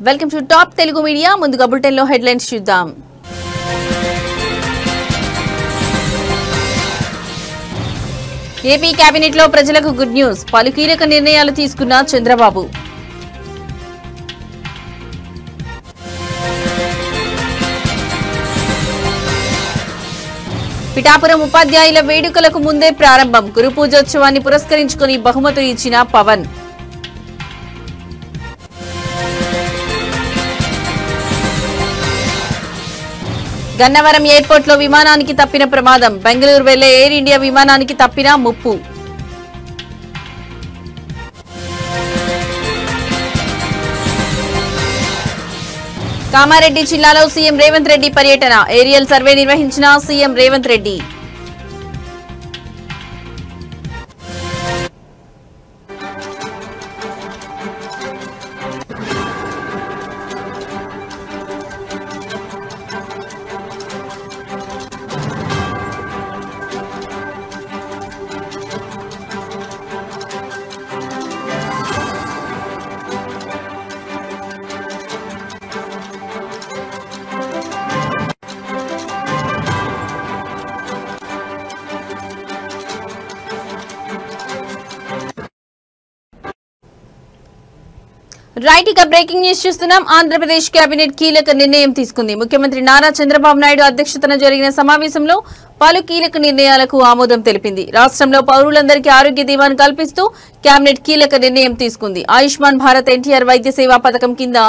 Welcome to top Telugu media. ముందుగా bulletin లో headlines చూద్దాం. ఏపీ కేబినెట్ లో ప్రజలకు గుడ్ న్యూస్. పలు కీలక నిర్ణయాలు తీసుకున్న చంద్రబాబు. పిఠాపురం ఉపాధ్యాయుల వేడుకలకు ముందే ప్రారంభం. గురు పూజోత్సవాన్ని పురస్కరించుకుని బహుమతులు ఇచ్చిన పవన్. గన్నవరం ఎయిర్పోర్ట్ లో విమానానికి తప్పిన ప్రమాదం. బెంగళూరు వెళ్లే ఎయిర్ ఇండియా విమానానికి తప్పిన ముప్పు. కామారెడ్డి జిల్లాలో సీఎం రేవంత్ రెడ్డి పర్యటన. ఏరియల్ సర్వే నిర్వహించిన సీఎం రేవంత్ రెడ్డి. రైట్, ఇక బ్రేకింగ్ న్యూస్ చూస్తున్నాం. ఆంధ్రప్రదేశ్ కేబినెట్ కీలక నిర్ణయం తీసుకుంది. ముఖ్యమంత్రి నారా చంద్రబాబు నాయుడు అధ్యక్షతన జరిగిన సమావేశంలో పలు కీలక నిర్ణయాలకు ఆమోదం తెలిపింది. రాష్ట్రంలో పౌరులందరికీ ఆరోగ్య బీమాను కల్పిస్తూ కేబినెట్ కీలక నిర్ణయం తీసుకుంది. ఆయుష్మాన్ భారత్ ఎన్టీఆర్ వైద్య సేవా పథకం కింద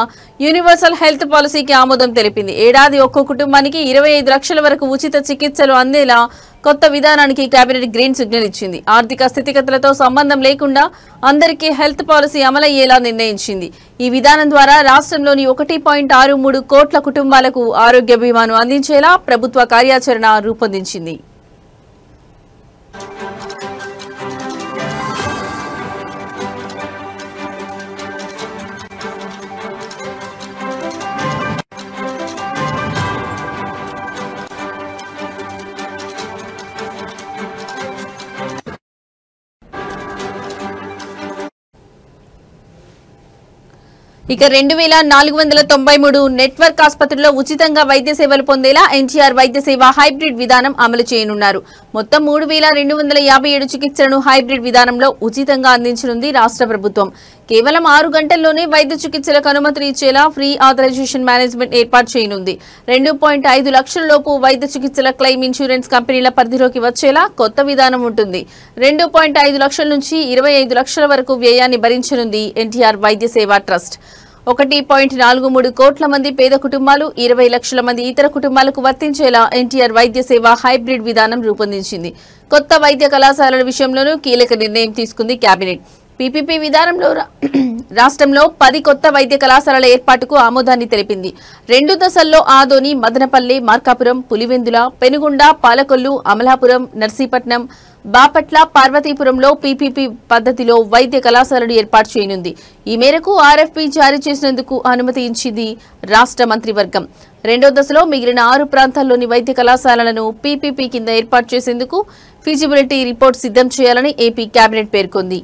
యూనివర్సల్ హెల్త్ పాలసీకి ఆమోదం తెలిపింది. ఏడాది ఒక్కో కుటుంబానికి 25 లక్షల వరకు ఉచిత చికిత్సలు అందేలా కొత్త విధానానికి కేబినెట్ గ్రీన్ సిగ్నల్ ఇచ్చింది. ఆర్థిక స్థితిగతులతో సంబంధం లేకుండా అందరికీ హెల్త్ పాలసీ అమలయ్యేలా నిర్ణయించింది. ఈ విధానం ద్వారా రాష్ట్రంలోని 1.63 కోట్ల కుటుంబాలకు ఆరోగ్య బీమాను అందించేలా ప్రభుత్వ కార్యాచరణ రూపొందించింది. ఇక 2493 నెట్వర్క్ ఆసుపత్రుల్లో ఉచితంగా వైద్య సేవలు పొందేలా ఎన్టీఆర్ వైద్య సేవ హైబ్రిడ్ విధానం అమలు చేయనున్నారు. మొత్తం 3257 చికిత్సలను హైబ్రిడ్ విధానంలో ఉచితంగా అందించనుంది రాష్ట్ర ప్రభుత్వం. కేవలం 6 గంటల్లోనే వైద్య చికిత్సలకు అనుమతులు ఇచ్చేలా ఫ్రీ ఆథరైజేషన్ మేనేజ్మెంట్ ఏర్పాటు చేయనుంది. 2.5 లక్షల లోపు వైద్య చికిత్సల క్లెయిమ్ ఇన్సూరెన్స్ కంపెనీల పరిధిలోకి వచ్చేలా కొత్త విధానం ఉంటుంది. 2.5 లక్షల నుంచి 25 లక్షల వరకు వ్యయాన్ని భరించనుంది ఎన్టీఆర్ వైద్య సేవ ట్రస్ట్. 1.43 కోట్ల మంది పేద కుటుంబాలు, 20 లక్షల మంది ఇతర కుటుంబాలకు వర్తించేలా ఎన్టీఆర్ వైద్య సేవ హైబ్రిడ్ విధానం రూపొందించింది. కొత్త వైద్య కళాశాలల విషయంలోనూ కీలక నిర్ణయం తీసుకుంది కేబినెట్. పీపీపీ విధానంలో రాష్ట్రంలో 10 కొత్త వైద్య కళాశాలల ఏర్పాటుకు ఆమోదాన్ని తెలిపింది. 2 దశల్లో ఆదోని, మదనపల్లి, మార్కాపురం, పులివెందుల, పెనుగొండ, పాలకొల్లు, అమలాపురం, నర్సీపట్నం, బాపట్ల, పార్వతీపురంలో పీపీపీ పద్ధతిలో వైద్య కళాశాలను ఏర్పాటు చేయనుంది. ఈ మేరకు ఆర్ఎఫ్పీ జారీ చేసినందుకు అనుమతి ఇచ్చింది రాష్ట్ర మంత్రివర్గం. 2వ దశలో మిగిలిన 6 ప్రాంతాల్లోని వైద్య కళాశాలలను పీపీపీ కింద ఏర్పాటు చేసేందుకు ఫీజిబిలిటీ రిపోర్ట్ సిద్ధం చేయాలని ఏపీ కేబినెట్ పేర్కొంది.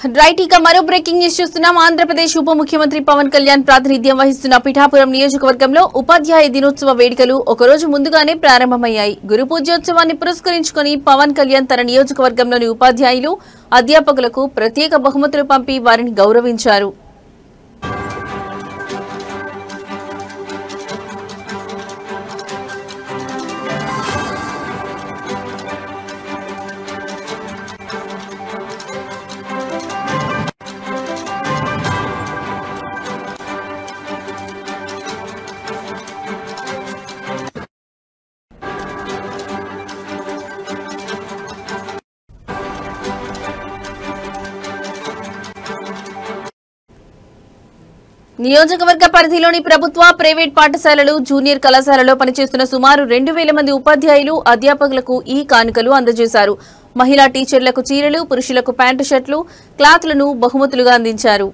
రైట్, ఇక మరో బ్రేకింగ్ న్యూస్ చూస్తున్నాం. ఆంధ్రప్రదేశ్ ఉప ముఖ్యమంత్రి పవన్ కళ్యాణ్ ప్రాతినిధ్యం వహిస్తున్న పిఠాపురం నియోజకవర్గంలో ఉపాధ్యాయ దినోత్సవ వేడుకలు ఒకరోజు ముందుగానే ప్రారంభమయ్యాయి. గురు పూజోత్సవాన్ని పురస్కరించుకుని పవన్ కళ్యాణ్ తన నియోజకవర్గంలోని ఉపాధ్యాయులు, అధ్యాపకులకు ప్రత్యేక బహుమతులు పంపి వారిని గౌరవించారు. నియోజకవర్గ పరిధిలోని ప్రభుత్వ, ప్రైవేట్ పాఠశాలలు, జూనియర్ కళాశాలలో పనిచేస్తున్న సుమారు 2000 మంది ఉపాధ్యాయులు, అధ్యాపకులకు ఈ కానుకలు అందజేశారు. మహిళా టీచర్లకు చీరలు, పురుషులకు ప్యాంటు షర్ట్లు, క్లాత్లను బహుమతులుగా అందించారు.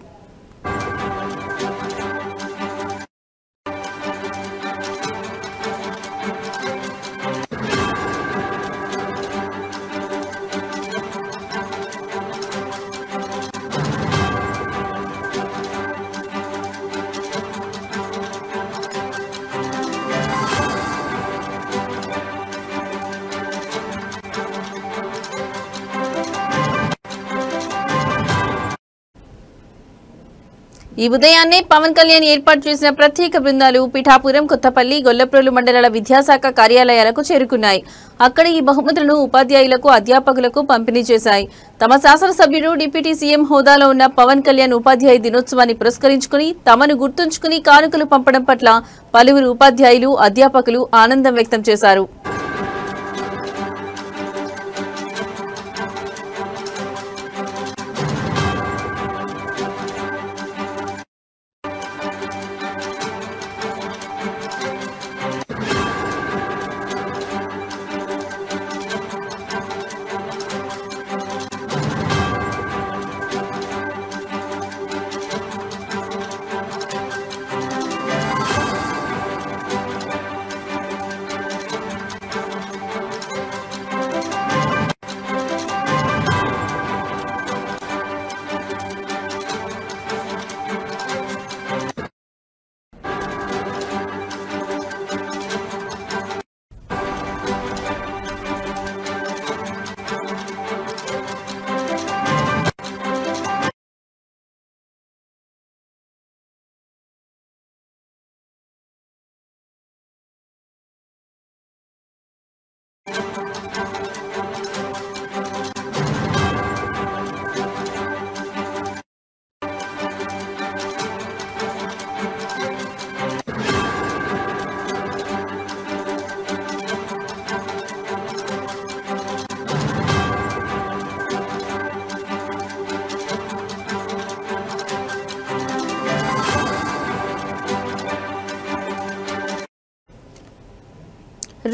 ఈ ఉదయాన్నే పవన్ కళ్యాణ్ ఏర్పాటు చేసిన ప్రత్యేక బృందాలు పిఠాపురం, కొత్తపల్లి, గొల్లప్రోలు మండలాల విద్యాశాఖ కార్యాలయాలకు చేరుకున్నాయి. అక్కడ ఈ బహుమతులను ఉపాధ్యాయులకు, అధ్యాపకులకు పంపిణీ చేశాయి. తమ శాసనసభ్యుడు, డిప్యూటీ సీఎం హోదాలో ఉన్న పవన్ కళ్యాణ్ ఉపాధ్యాయ దినోత్సవాన్ని పురస్కరించుకుని తమను గుర్తుంచుకుని కానుకలు పంపడం పట్ల పలువురు ఉపాధ్యాయులు, అధ్యాపకులు ఆనందం వ్యక్తం చేశారు.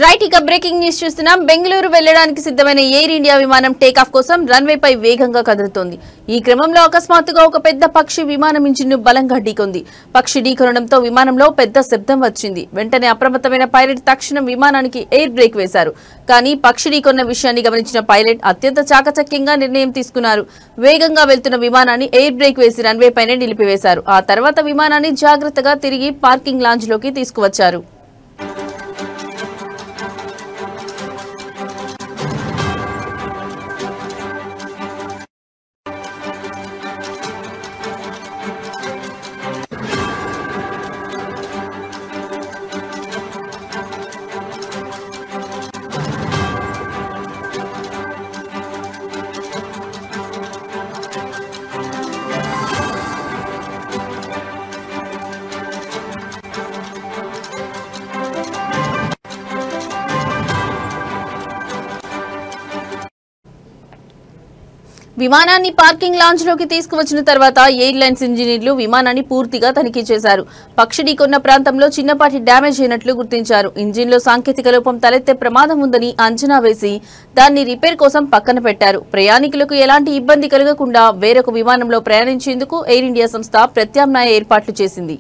రైట్, ఇక బ్రేకింగ్ న్యూస్ చూస్తున్నాం. బెంగళూరు వెళ్లడానికి సిద్ధమైన ఎయిర్ ఇండియా విమానం టేకాఫ్ కోసం రన్వేపై వేగంగా కదులుతోంది. ఈ క్రమంలో అకస్మాత్తుగా ఒక పెద్ద పక్షి విమానం ఇంజిన్ను బలంగా ఢీకొంది. పక్షి ఢీకొనడంతో విమానంలో పెద్ద శబ్దం వచ్చింది. వెంటనే అప్రమత్తమైన పైలట్ తక్షణం విమానానికి ఎయిర్ బ్రేక్ వేశారు. కానీ పక్షి ఢీకొన్న విషయాన్ని గమనించిన పైలట్ అత్యంత చాకచక్యంగా నిర్ణయం తీసుకున్నారు. వేగంగా వెళ్తున్న విమానాన్ని ఎయిర్ బ్రేక్ వేసి రన్వే పైనే నిలిపివేశారు. ఆ తర్వాత విమానాన్ని జాగ్రత్తగా తిరిగి పార్కింగ్ లాంజ్ లోకి తీసుకువచ్చారు. విమానాన్ని పార్కింగ్ లాంజ్ లోకి తీసుకువచ్చిన తర్వాత ఎయిర్లైన్స్ ఇంజనీర్లు విమానాన్ని పూర్తిగా తనిఖీ చేశారు. పక్షి ఢీకొన్న ప్రాంతంలో చిన్నపాటి డ్యామేజ్ అయినట్లు గుర్తించారు. ఇంజిన్లో సాంకేతిక లోపం తలెత్తే ప్రమాదం ఉందని అంచనా వేసి దాన్ని రిపేర్ కోసం పక్కన పెట్టారు. ప్రయాణికులకు ఎలాంటి ఇబ్బంది కలగకుండా వేరొక విమానంలో ప్రయాణించేందుకు ఎయిర్ ఇండియా సంస్థ ప్రత్యామ్నాయ ఏర్పాట్లు చేసింది.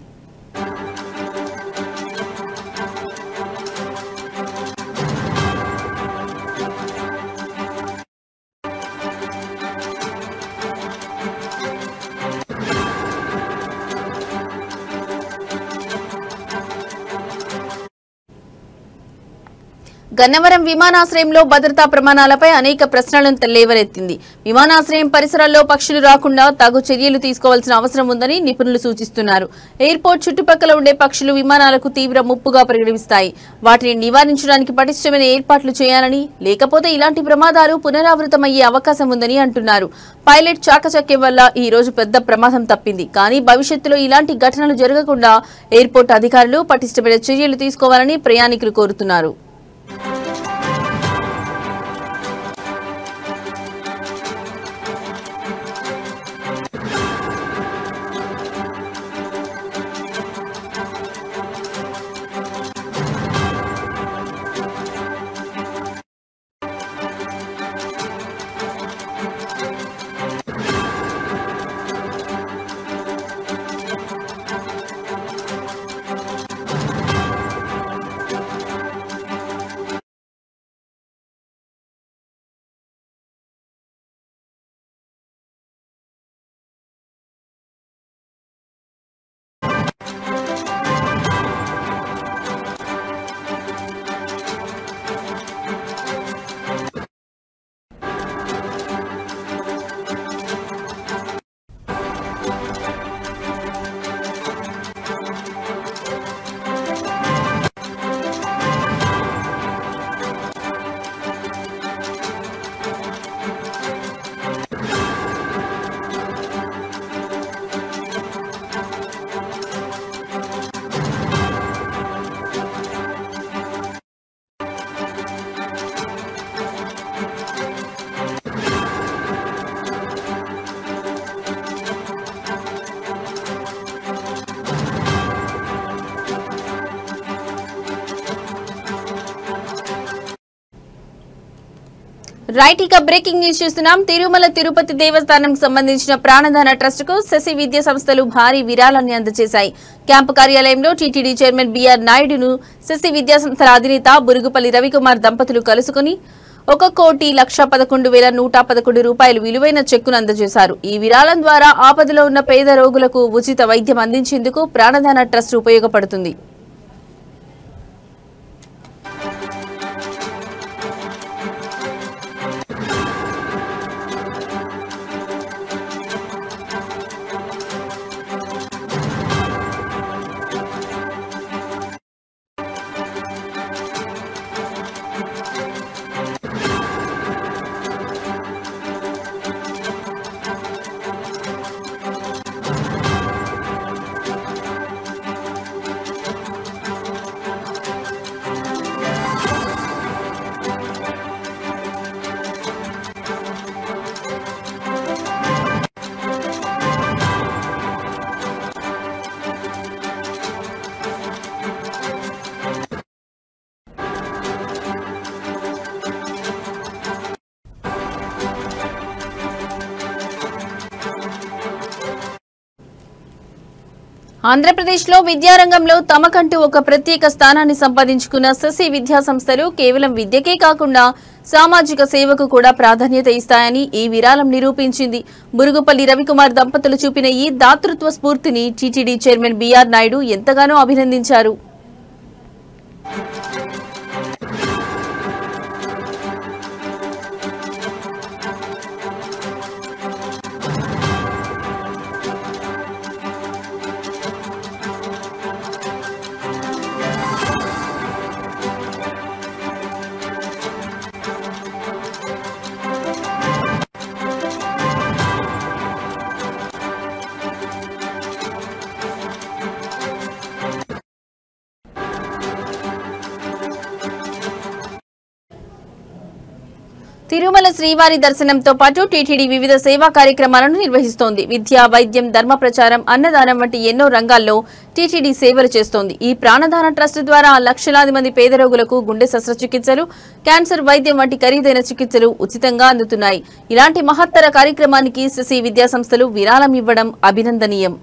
గన్నవరం విమానాశ్రయంలో భద్రతా ప్రమాణాలపై అనేక ప్రశ్నలను లేవనెత్తింది. విమానాశ్రయం పరిసరాల్లో పక్షులు రాకుండా తగు చర్యలు తీసుకోవాల్సిన అవసరం ఉందని నిపుణులు సూచిస్తున్నారు. ఎయిర్పోర్ట్ చుట్టుపక్కల ఉండే పక్షులు విమానాలకు తీవ్ర ముప్పుగా పరిగణిస్తాయి. వాటిని నివారించడానికి పటిష్టమైన ఏర్పాట్లు చేయాలని, లేకపోతే ఇలాంటి ప్రమాదాలు పునరావృతమయ్యే అవకాశం ఉందని అంటున్నారు. పైలట్ చాకచక్యం వల్ల ఈ రోజు పెద్ద ప్రమాదం తప్పింది. కానీ భవిష్యత్తులో ఇలాంటి ఘటనలు జరగకుండా ఎయిర్పోర్ట్ అధికారులు పటిష్టమైన చర్యలు తీసుకోవాలని ప్రయాణికులు కోరుతున్నారు. రైట్, ఇక బ్రేకింగ్ న్యూస్ చూస్తున్నాం. తిరుమల తిరుపతి దేవస్థానంకు సంబంధించిన ప్రాణదాన ట్రస్ట్ కు శశి విద్యా సంస్థలు భారీ విరాళాన్ని అందజేశాయి. క్యాంపు కార్యాలయంలో టీటీడీ చైర్మన్ బిఆర్ నాయుడును శశి విద్యా సంస్థల అధినేత బురుగుపల్లి రవికుమార్ దంపతులు కలుసుకుని 1,11,111 రూపాయలు విలువైన చెక్కును అందజేశారు. ఈ విరాళం ద్వారా ఆపదలో ఉన్న పేద రోగులకు ఉచిత వైద్యం అందించేందుకు ప్రాణదాన ట్రస్ట్ ఉపయోగపడుతుంది. ఆంధ్రప్రదేశ్లో విద్యారంగంలో తమకంటూ ఒక ప్రత్యేక స్థానాన్ని సంపాదించుకున్న శశి విద్యా సంస్థలు కేవలం విద్యకే కాకుండా సామాజిక సేవకు కూడా ప్రాధాన్యత ఇస్తాయని ఈ విరాళం నిరూపించింది. బురుగుపల్లి రవికుమార్ దంపతులు చూపిన ఈ దాతృత్వ స్ఫూర్తిని టీటీడీ చైర్మన్ బిఆర్ నాయుడు ఎంతగానో అభినందించారు. తిరుమల శ్రీవారి దర్శనంతో పాటు టీటీడీ వివిధ సేవా కార్యక్రమాలను నిర్వహిస్తోంది. విద్య, వైద్యం, ధర్మ ప్రచారం, అన్నదానం వంటి ఎన్నో రంగాల్లో టీటీడీ సేవలు చేస్తోంది. ఈ ప్రాణదాన ట్రస్ట్ ద్వారా లక్షలాది మంది పేద రోగులకు గుండె శస్త్రచికిత్సలు, క్యాన్సర్ వైద్యం వంటి ఖరీదైన చికిత్సలు ఉచితంగా అందుతున్నాయి. ఇలాంటి మహత్తర కార్యక్రమానికి శశి విద్యా సంస్థలు విరాళం ఇవ్వడం అభినందనీయం.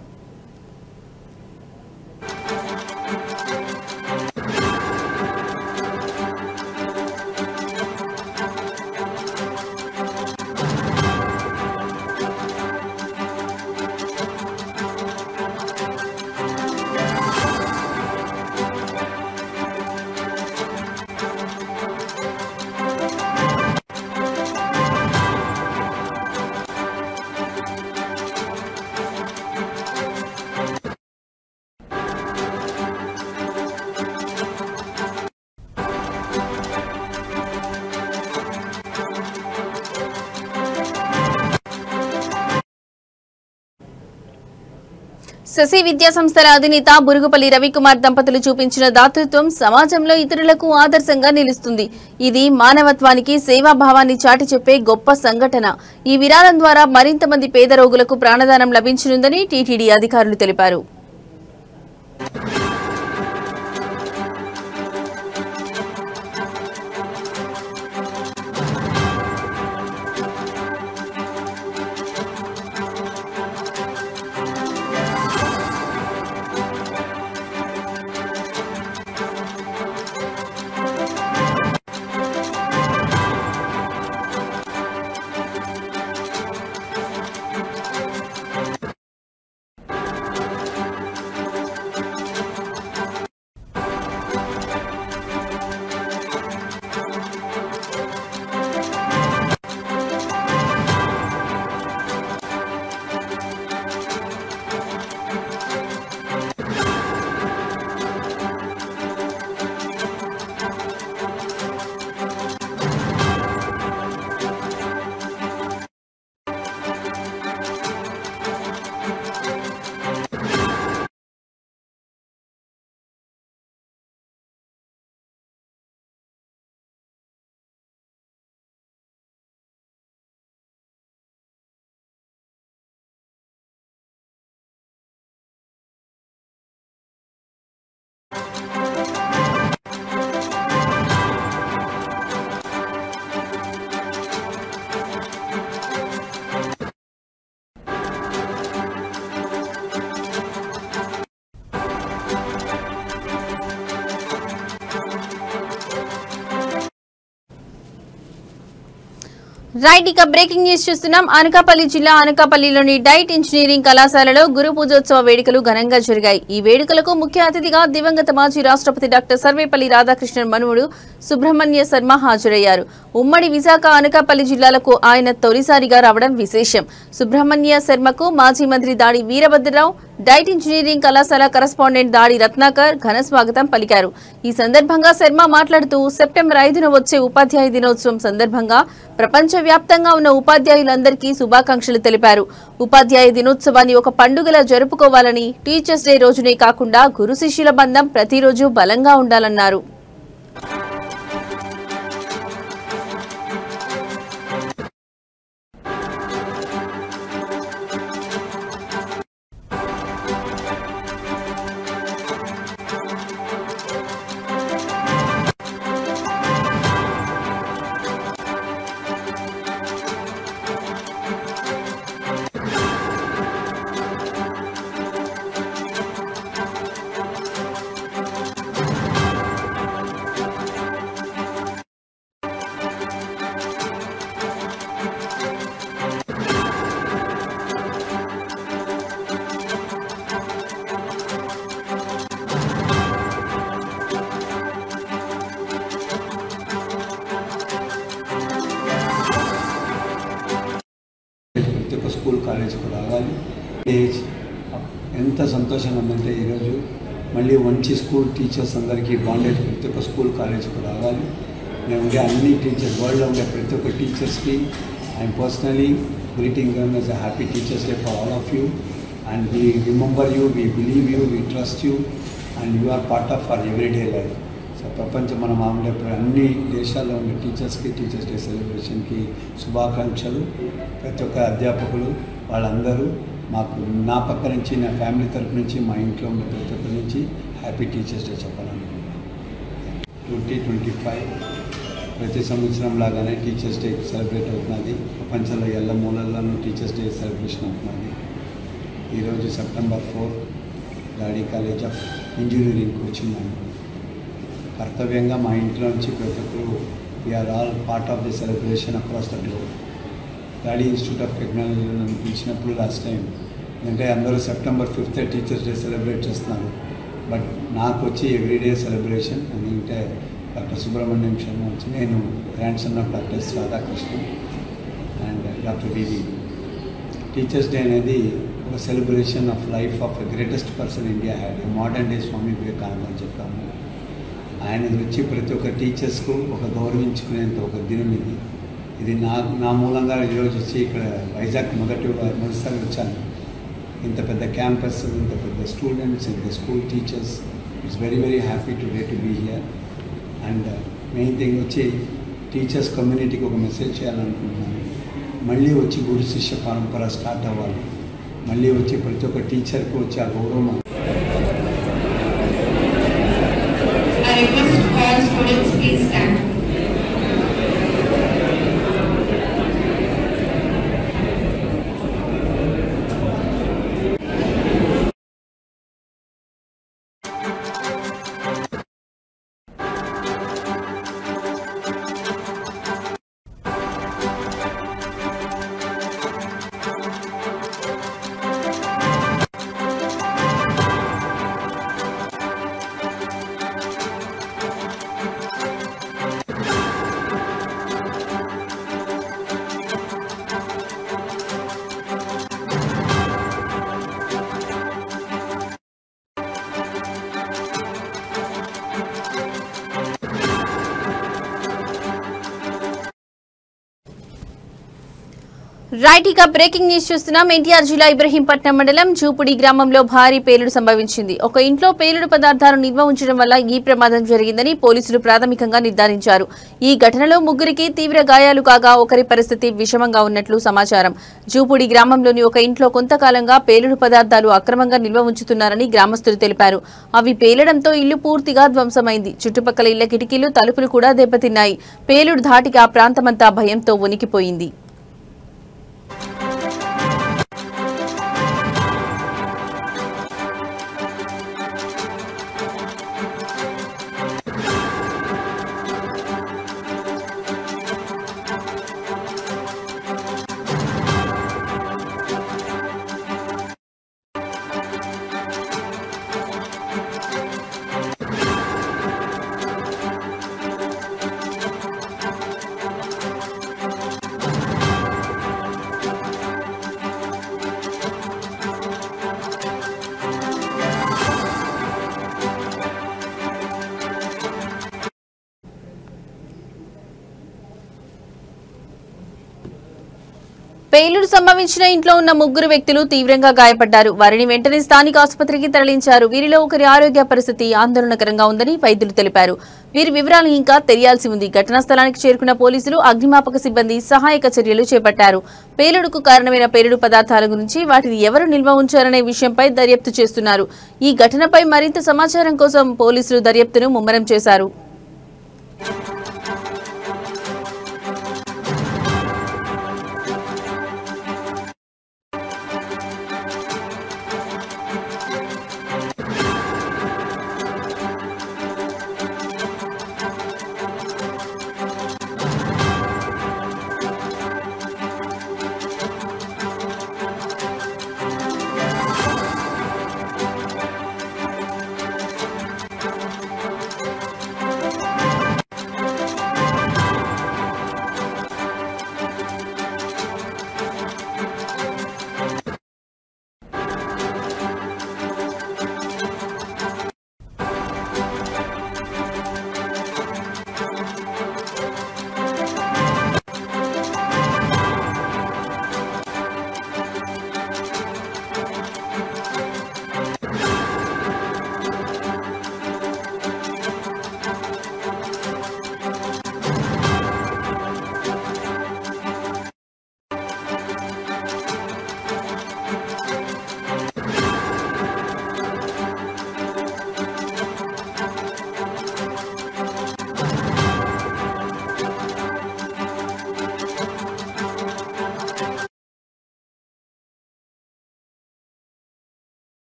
శశి విద్యా సంస్థల అధినేత బురుగుపల్లి రవికుమార్ దంపతులు చూపించిన దాతృత్వం సమాజంలో ఇతరులకు ఆదర్శంగా నిలుస్తుంది. ఇది మానవత్వానికి సేవాభావాన్ని చాటి చెప్పే గొప్ప సంఘటన. ఈ విరాళం ద్వారా మరింత మంది పేద రోగులకు ప్రాణదానం లభించనుందని టీటీడీ అధికారులు తెలిపారు. రైట్, ఇక బ్రేకింగ్ న్యూస్ చూస్తున్నాం. అనకాపల్లి జిల్లా అనకాపల్లిలోని డైట్ ఇంజనీరింగ్ కళాశాలలో గురు పూజోత్సవ వేడుకలు ఘనంగా జరిగాయి. ఈ వేడుకలకు ముఖ్య అతిథిగా దివంగత మాజీ రాష్ట్రపతి డాక్టర్ సర్వేపల్లి రాధాకృష్ణన్ మనుమడు సుబ్రహ్మణ్య శర్మ హాజరయ్యారు. ఉమ్మడి విశాఖ అనకాపల్లి జిల్లాలకు ఆయన తొలిసారిగా రావడం విశేషం. సుబ్రహ్మణ్య శర్మకు మాజీ మంత్రి దాడి వీరభద్రరావు, డైట్ ఇంజనీరింగ్ కళాశాల కరెస్పాండెంట్ దాడి రత్నాకర్ ఘన స్వాగతం పలికారు. ఈ సందర్భంగా శర్మ మాట్లాడుతూ సెప్టెంబర్ 5న వచ్చే ఉపాధ్యాయ దినోత్సవం సందర్భంగా ప్రపంచవ్యాప్తంగా ఉన్న ఉపాధ్యాయులందరికీ శుభాకాంక్షలు తెలిపారు. ఉపాధ్యాయ దినోత్సవాన్ని ఒక పండుగలా జరుపుకోవాలని, టీచర్స్ డే రోజునే కాకుండా గురు శిష్యుల బంధం ప్రతిరోజు బలంగా ఉండాలన్నారు. స్కూల్ కాలేజ్కి రావాలి. ఎంత సంతోషంగా ఉందంటే ఈరోజు మళ్ళీ మంచి స్కూల్ టీచర్స్ అందరికీ బాండేజ్ ప్రతి ఒక్క స్కూల్ కాలేజ్కి రావాలి. మేము ఉండే అన్ని టీచర్స్, వరల్డ్లో ఉండే ప్రతి ఒక్క టీచర్స్కి I'm personally greeting them as a happy teachers day for all of you. And we remember you, we believe you, we trust you, and you are part of our everyday life. So ప్రపంచం మనం ఉండే అన్ని దేశాల్లో ఉండే టీచర్స్కి teachers day సెలబ్రేషన్కి శుభాకాంక్షలు. ప్రతి ఒక్క అధ్యాపకులు వాళ్ళందరూ మాకు, నా పక్క నుంచి, నా ఫ్యామిలీ తరపు నుంచి, మా ఇంట్లో ఉండే ప్రతి ఒక్కరి నుంచి హ్యాపీ టీచర్స్ డే చెప్పాలనుకుంటున్నాను. 2025 ప్రతి సంవత్సరం లాగానే టీచర్స్ డే సెలబ్రేట్ అవుతున్నది. ప్రపంచంలో ఎల్ల మూలల్లోనూ టీచర్స్ డే సెలబ్రేషన్ అవుతున్నది. ఈరోజు సెప్టెంబర్ 4 డాడీ కాలేజ్ ఆఫ్ ఇంజనీరింగ్కి వచ్చిందండి. కర్తవ్యంగా మా ఇంట్లో నుంచి ప్రతి ఒక్కరు we are all part of the celebration across the globe. Daddy institute of టెక్నాలజీలో పిలిచినప్పుడు లాస్ట్ టైం అంటే అందరూ September 5th teachers day celebrate చేస్తున్నారు. బట్ నాకు వచ్చి ఎవ్రీడే సెలబ్రేషన్. ఎందుకంటే డాక్టర్ సుబ్రహ్మణ్యం శర్మ వచ్చి, నేను grand son of doctor S Radhakrishnan and doctor V V. Teachers day అనేది ఒక celebration of life of the greatest person India had, modern day Swami Vivekananda అని చెప్పాము. ఆయన వచ్చి ప్రతి ఒక్క టీచర్స్కు ఒక గౌరవించుకునేంత ఒక దినం ఇది. ఇది నా మూలంగా ఈరోజు వచ్చి ఇక్కడ వైజాగ్ మొదటిసారి వచ్చాను. ఇంత పెద్ద క్యాంపస్, ఇంత పెద్ద స్టూడెంట్స్, ఇంత school teachers, it's very very happy today to be here. And main thing వచ్చి టీచర్స్ కమ్యూనిటీకి ఒక మెసేజ్ చేయాలనుకుంటున్నాను. మళ్ళీ వచ్చి గురు శిష్య పరంపర స్టార్ట్ అవ్వాలి. మళ్ళీ వచ్చి ప్రతి ఒక్క టీచర్కి వచ్చి ఆ గౌరవం. రైట్, ఇక బ్రేకింగ్ న్యూస్ చూస్తున్నాం. ఎన్టీఆర్ జిల్లా ఇబ్రహీంపట్నం మండలం చూపుడి గ్రామంలో భారీ పేలుడు సంభవించింది. ఒక ఇంట్లో పేలుడు పదార్థాలు నిల్వ ఉంచడం వల్ల ఈ ప్రమాదం జరిగిందని పోలీసులు ప్రాథమికంగా నిర్ధారించారు. ఈ ఘటనలో ముగ్గురికి తీవ్ర గాయాలు కాగా ఒకరి పరిస్థితి విషమంగా ఉన్నట్లు సమాచారం. చూపుడి గ్రామంలోని ఒక ఇంట్లో కొంతకాలంగా పేలుడు పదార్థాలు అక్రమంగా నిల్వ ఉంచుతున్నారని గ్రామస్తులు తెలిపారు. అవి పేలడంతో ఇల్లు పూర్తిగా ధ్వంసమైంది. చుట్టుపక్కల ఇళ్ల కిటికీలు, తలుపులు కూడా దెబ్బతిన్నాయి. పేలుడు ధాటికి ఆ ప్రాంతమంతా భయంతో వణికిపోయింది. పేలుడు సంభవించిన ఇంట్లో ఉన్న ముగ్గురు వ్యక్తులు తీవ్రంగా గాయపడ్డారు. వారిని వెంటనే స్థానిక ఆసుపత్రికి తరలించారు. వీరిలో ఒకరి ఆరోగ్య పరిస్థితి ఆందోళనకరంగా ఉందని వైద్యులు తెలిపారు. వీరి వివరాలు ఇంకా తెలియాల్సి ఉంది. ఘటనా స్థలానికి చేరుకున్న పోలీసులు, అగ్నిమాపక సిబ్బంది సహాయక చర్యలు చేపట్టారు. పేలుడుకు కారణమైన పేలుడు పదార్థాల గురించి, వాటిని ఎవరు నిల్వ ఉంచారనే విషయంపై దర్యాప్తు చేస్తున్నారు. ఈ ఘటనపై మరింత సమాచారం కోసం పోలీసులు దర్యాప్తును ముమ్మరం చేశారు.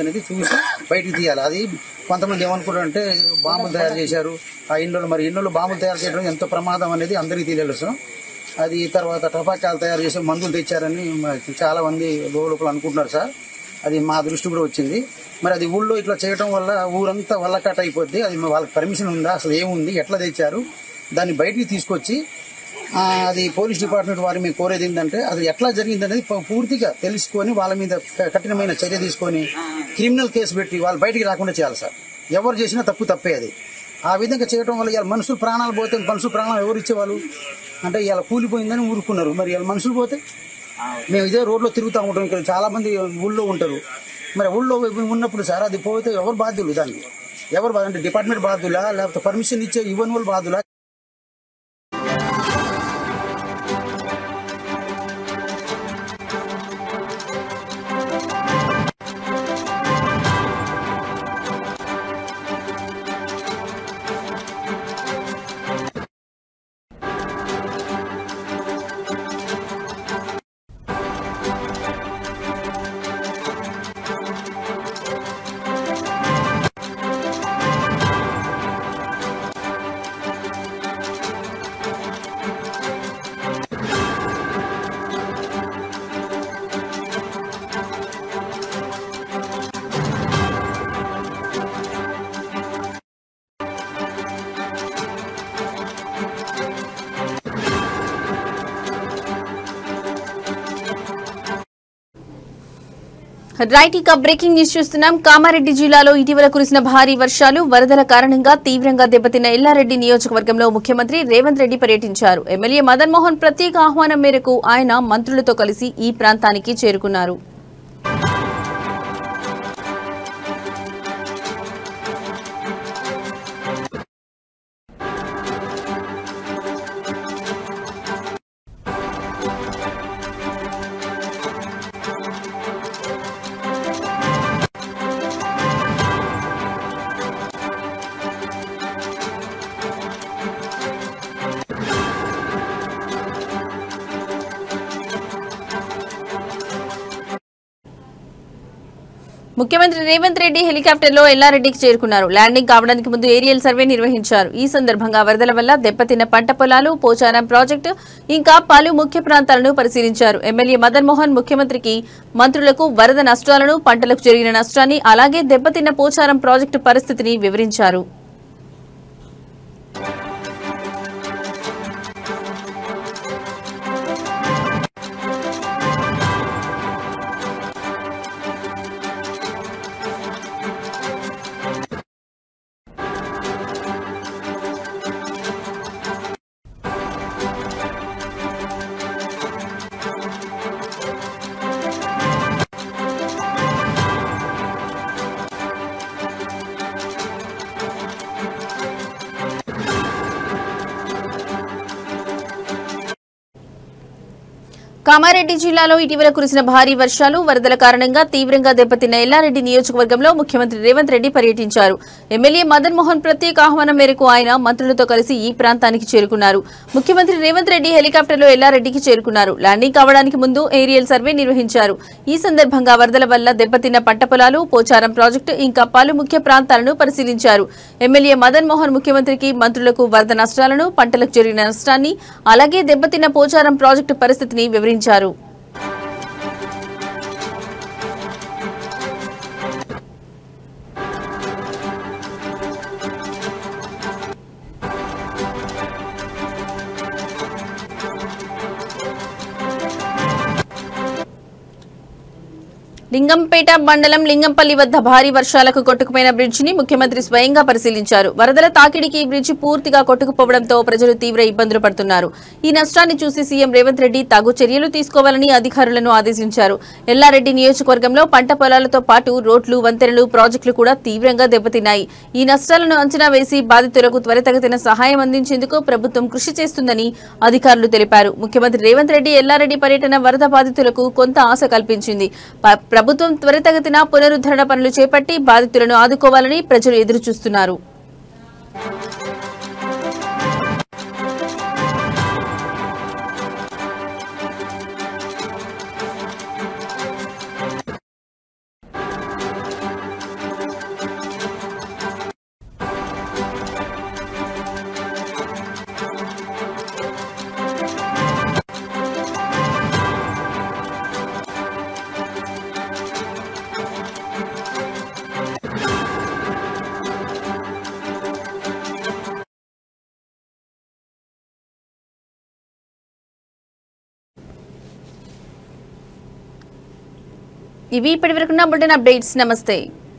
అనేది చూసి బయటికి తీయాలి. అది కొంతమంది ఏమనుకుంటారంటే బాంబులు తయారు చేశారు ఆ ఇండ్లలో. మరి ఇండ్లలో బాంబులు తయారు చేయడం ఎంత ప్రమాదం అనేది అందరికీ తెలుసు. అది తర్వాత టపాకాయలు తయారు చేసి మందులు తెచ్చారని చాలా మంది లోపల అనుకుంటున్నారు సార్. అది మా దృష్టి కూడా వచ్చింది. మరి అది ఊళ్ళో ఇట్లా చేయడం వల్ల ఊరంతా వల్లకాట అయిపోద్ది. అది వాళ్ళకి పర్మిషన్ ఉందా, అసలు ఏముంది, ఎట్లా తెచ్చారు, దాన్ని బయటికి తీసుకొచ్చి అది పోలీస్ డిపార్ట్మెంట్ వారి మేము కోరేది ఏంటంటే అది ఎట్లా జరిగింది అనేది పూర్తిగా తెలుసుకొని వాళ్ళ మీద కఠినమైన చర్య తీసుకొని క్రిమినల్ కేసు పెట్టి వాళ్ళు బయటికి రాకుండా చేయాలి సార్. ఎవరు చేసినా తప్పే అది. ఆ విధంగా చేయడం వల్ల ఇవాళ మనుషులు ప్రాణాలు పోతే, మనుషులు ప్రాణాలు ఎవరు ఇచ్చేవాళ్ళు అంటే ఇవాళ కూలిపోయిందని ఊరుకున్నారు. మరి ఇవాళ మనుషులు పోతే మేము ఇదే రోడ్లో తిరుగుతూ ఉంటాం. ఇక్కడ చాలా మంది ఊళ్ళో ఉంటారు. మరి ఊళ్ళో ఉన్నప్పుడు సార్ అది పోతే ఎవరు బాధ్యులు దానికి? ఎవరు అంటే డిపార్ట్మెంట్ బాధ్యులా, లేకపోతే పర్మిషన్ ఇచ్చే ఇవ్వని వాళ్ళు బాధ్యులా? రైట్, ఇక బ్రేకింగ్ న్యూస్ చూస్తున్నాం. కామారెడ్డి జిల్లాలో ఇటీవల కురిసిన భారీ వర్షాలు, వరదల కారణంగా తీవ్రంగా దెబ్బతిన్న ఎల్లారెడ్డి నియోజకవర్గంలో ముఖ్యమంత్రి రేవంత్ రెడ్డి పర్యటించారు. ఎమ్మెల్యే మదన్ మోహన్ ప్రత్యేక ఆహ్వానం మేరకు ఆయన మంత్రులతో కలిసి ఈ ప్రాంతానికి చేరుకున్నారు. ముఖ్యమంత్రి రేవంత్ రెడ్డి హెలికాప్టర్లో ఎల్లారెడ్డికి చేరుకున్నారు. ల్యాండింగ్ కావడానికి ముందు ఏరియల్ సర్వే నిర్వహించారు. ఈ సందర్భంగా వరదల వల్ల దెబ్బతిన్న పంట పొలాలు, పోచారం ప్రాజెక్టు ఇంకా పలు ముఖ్య ప్రాంతాలను పరిశీలించారు. ఎమ్మెల్యే మదన్ మోహన్ ముఖ్యమంత్రికి, మంత్రులకు వరద నష్టాలను, పంటలకు జరిగిన నష్టాన్ని, అలాగే దెబ్బతిన్న పోచారం ప్రాజెక్టు పరిస్థితిని వివరించారు. కామారెడ్డి జిల్లాలో ఇటీవల కురిసిన భారీ వర్షాలు, వరదల కారణంగా తీవ్రంగా దెబ్బతిన్న ఎల్లారెడ్డి నియోజకవర్గంలో ముఖ్యమంత్రి రేవంత్ రెడ్డి పర్యటించారు. ఎమ్మెల్యే మదన్ మోహన్ ప్రత్యేక ఆహ్వానం మేరకు ఆయన మంత్రులతో కలిసి ఈ ప్రాంతానికి చేరుకున్నారు. ముఖ్యమంత్రి రేవంత్ రెడ్డి హెలికాప్టర్లో ఎల్లారెడ్డికి చేరుకున్నారు. ల్యాండింగ్ కావడానికి ముందు ఏరియల్ సర్వే నిర్వహించారు. ఈ సందర్భంగా వరదల వల్ల దెబ్బతిన్న పంట పొలాలు, పోచారం ప్రాజెక్టు ఇంకా పలు ముఖ్య ప్రాంతాలను పరిశీలించారు. ఎమ్మెల్యే మదన్ మోహన్ ముఖ్యమంత్రికి, మంత్రులకు వరద నష్టాలను, పంటలకు జరిగిన నష్టాన్ని, అలాగే దెబ్బతిన్న పోచారం ప్రాజెక్టు పరిస్థితిని వివరించారు. లింగంపేట మండలం లింగంపల్లి వద్ద భారీ వర్షాలకు కొట్టుకుపోయిన బ్రిడ్జిని ముఖ్యమంత్రి స్వయంగా పరిశీలించారు. వరదల తాకిడికి ఈ బ్రిడ్జి పూర్తిగా కొట్టుకుపోవడంతో ప్రజలు తీవ్ర ఇబ్బందులు పడుతున్నారు. ఈ నష్టాన్ని చూసి సీఎం రేవంత్ రెడ్డి తగు చర్యలు తీసుకోవాలని అధికారులను ఆదేశించారు. ఎల్లారెడ్డి నియోజకవర్గంలో పంట పొలాలతో పాటు రోడ్లు, వంతెనలు, ప్రాజెక్టులు కూడా తీవ్రంగా దెబ్బతిన్నాయి. ఈ నష్టాలను అంచనా వేసి బాధితులకు త్వరితగతిన సహాయం అందించేందుకు ప్రభుత్వం కృషి చేస్తుందని అధికారులు తెలిపారు. ముఖ్యమంత్రి రేవంత్ రెడ్డి ఎల్లారెడ్డి పర్యటన వరద బాధితులకు కొంత ఆశ కల్పించింది. ప్రభుత్వం త్వరితగతిన పునరుద్ధరణ పనులు చేపట్టి బాధితులను ఆదుకోవాలని ప్రజలు ఎదురుచూస్తున్నారు. ఇవి ఇప్పటివరకున్న బులెటిన్ అప్డేట్స్. నమస్తే.